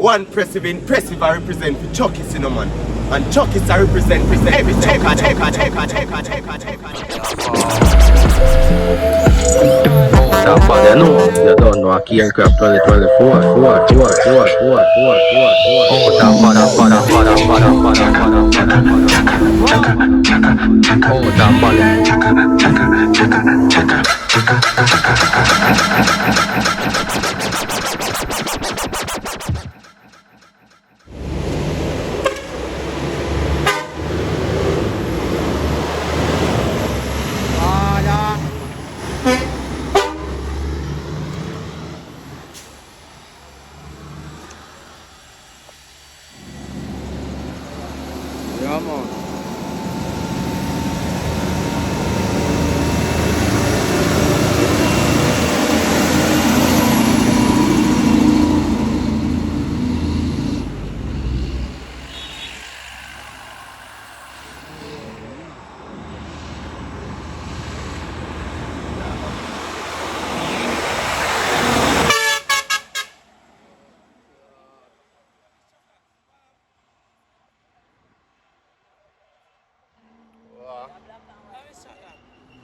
One impressive I represent for Chucky Cinnamon. And Chucky I represent everything. Somebody you don't know I can't crap 2024.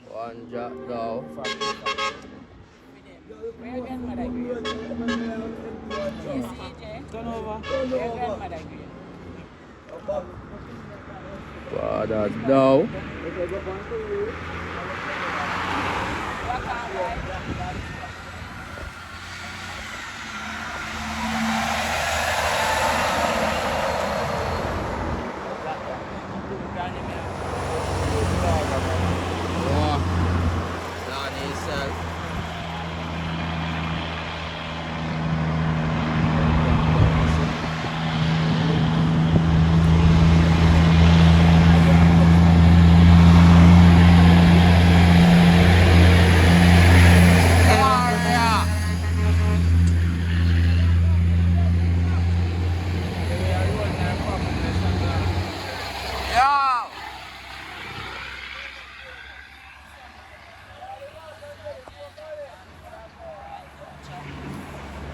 One drop down. Where your grandmother grave? Turn over. Where your grandmother grave? Father down.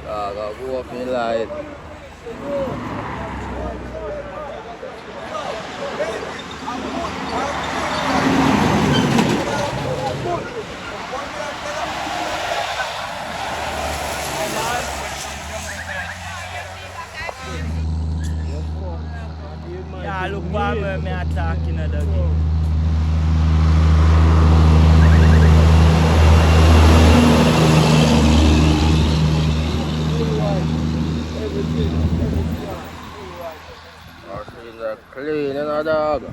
I go up in light. Yeah, look where me attacking at the Clean, you know, dog.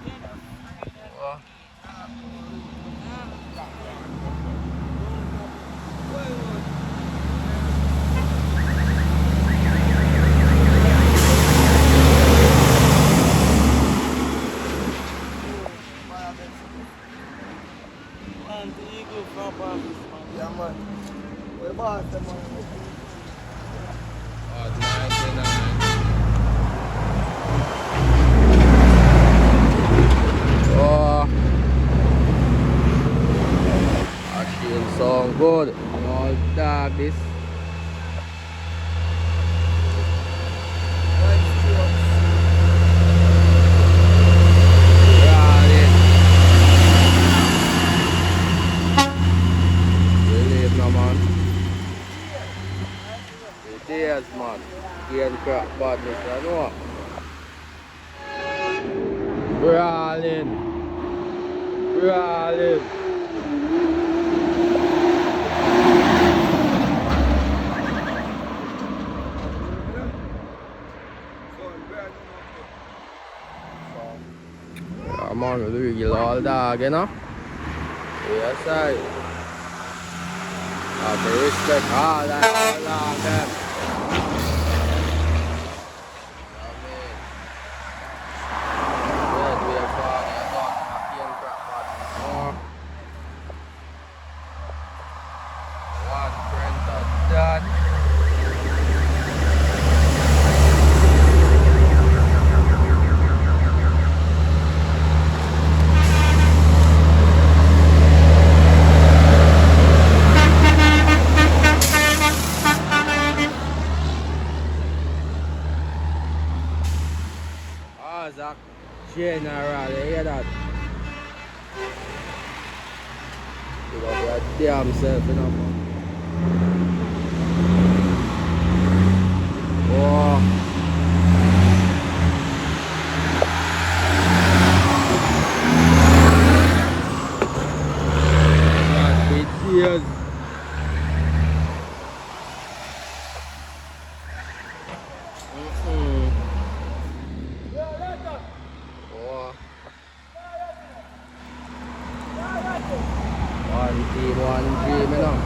Yeah, man. We're boss, man. That song good. All dog this. Believe no man. It is man. Can't crap badness, I know. Brawling. I'm on the regular all dog, you know. Yes, I have to respect all dog them. was a general, you hear that? You got your damn self, you know, man. Oh. Yes. Oh. One dream, you know.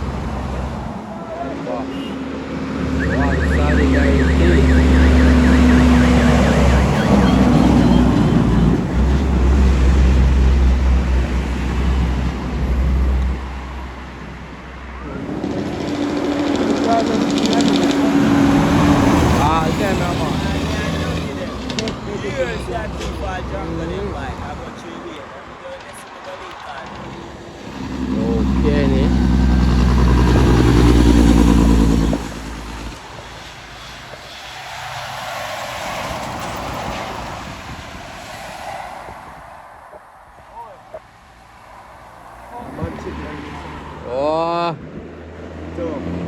One solidarity. Oh,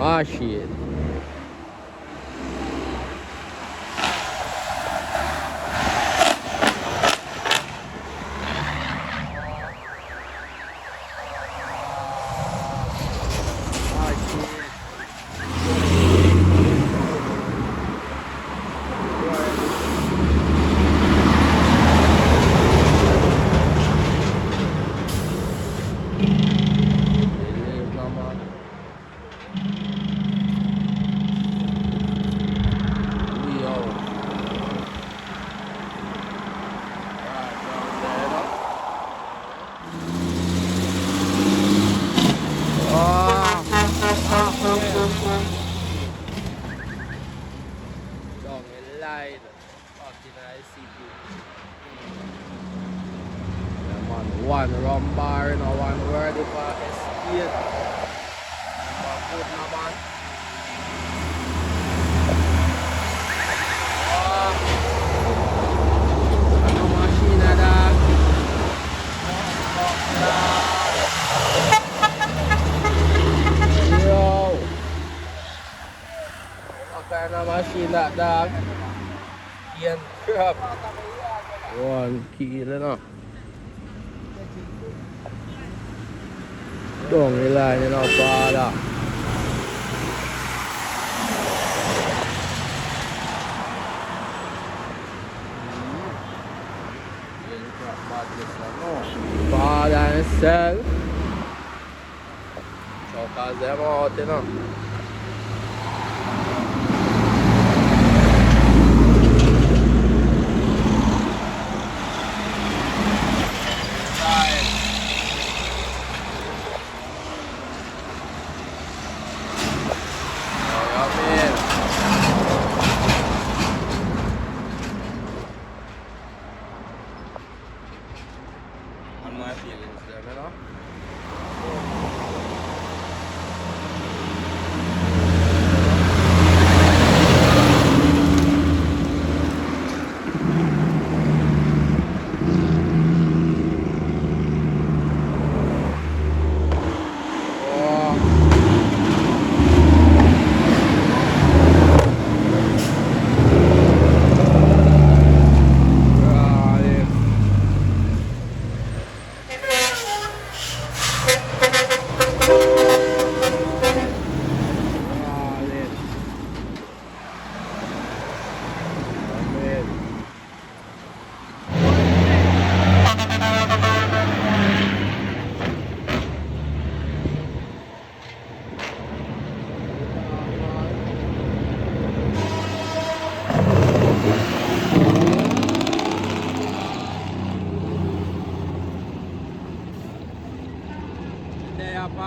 ah shit. One rum bar and one word for escape. Good no man. No machine dog. Yo. What kind of machine that dog? Ian crap. 1 kilo no. Don't rely on our father. Father himself. Chuckers them out, you know.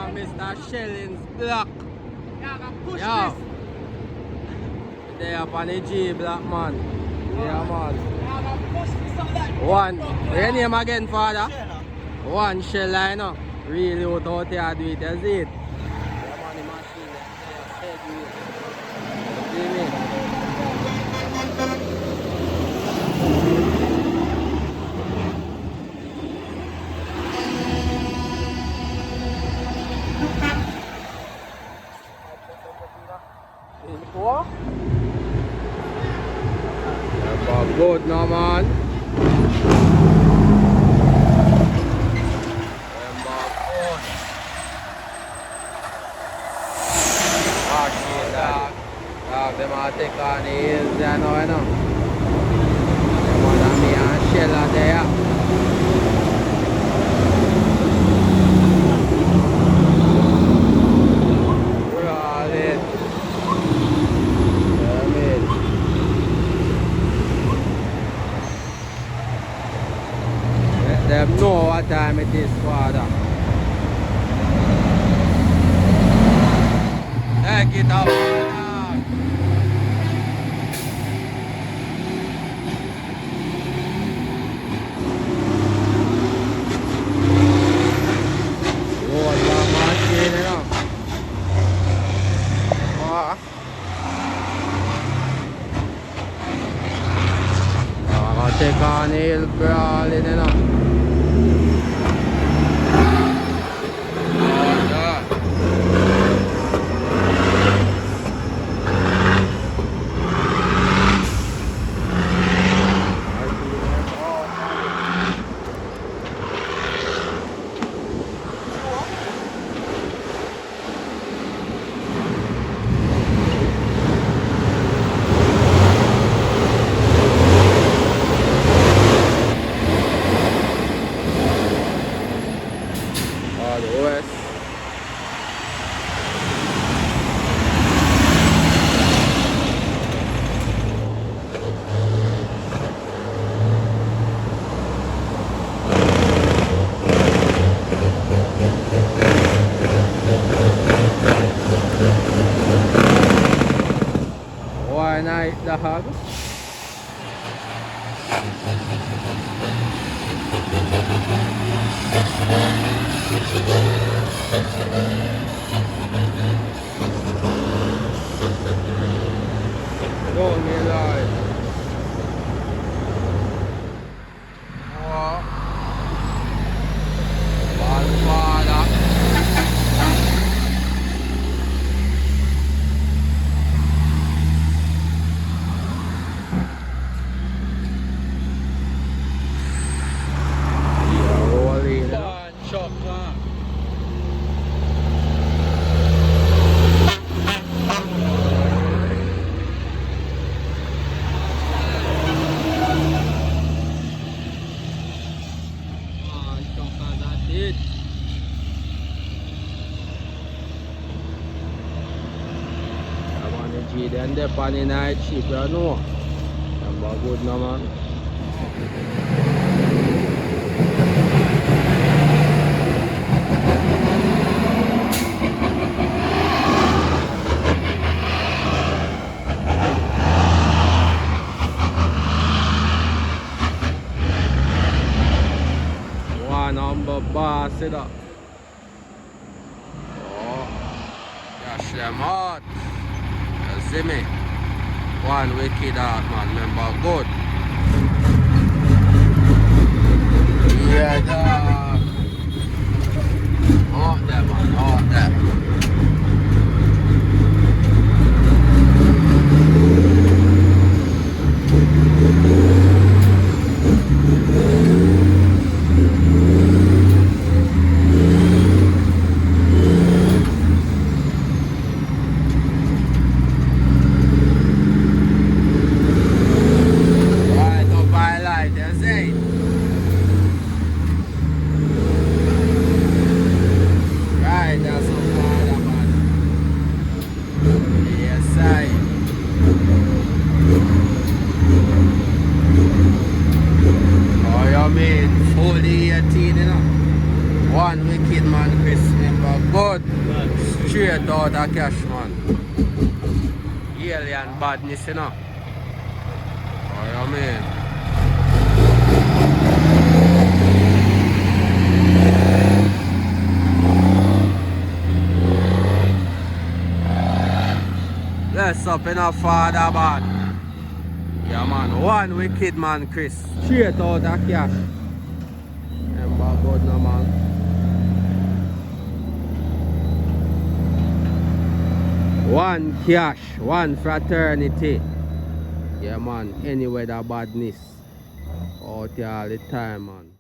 Mr. Shelling's block. Yeah. They up on the G black man. Yeah man. One. What's your name again, father? One shell I know. Really out here do it, that's it. Yeah man, the machine there. See me? Good no man. Them all take on the hills there now, you know. Them all have me and Shella there. We're all in. Let them know what time it is, Father. Take it up. Take on the hill crawling, you know. Why not the hug? Don't be alive. Oh. One father. Then the pan night cheap, you know. Number good no man. One number boss it up. Oh, gosh them hot. See me? One wicked out man, remember good. Yeah, dog. Hot there man, hot there. One wicked man, Chris, remember good. Straight out of cash man. Alien badness, you know. Oh, you mean? Bless up in a father man. Yeah man, one wicked man, Chris. Straight out of cash. Remember good no man. One cash, one fraternity. Yeah, man. Any weather badness. Out here all the time, man.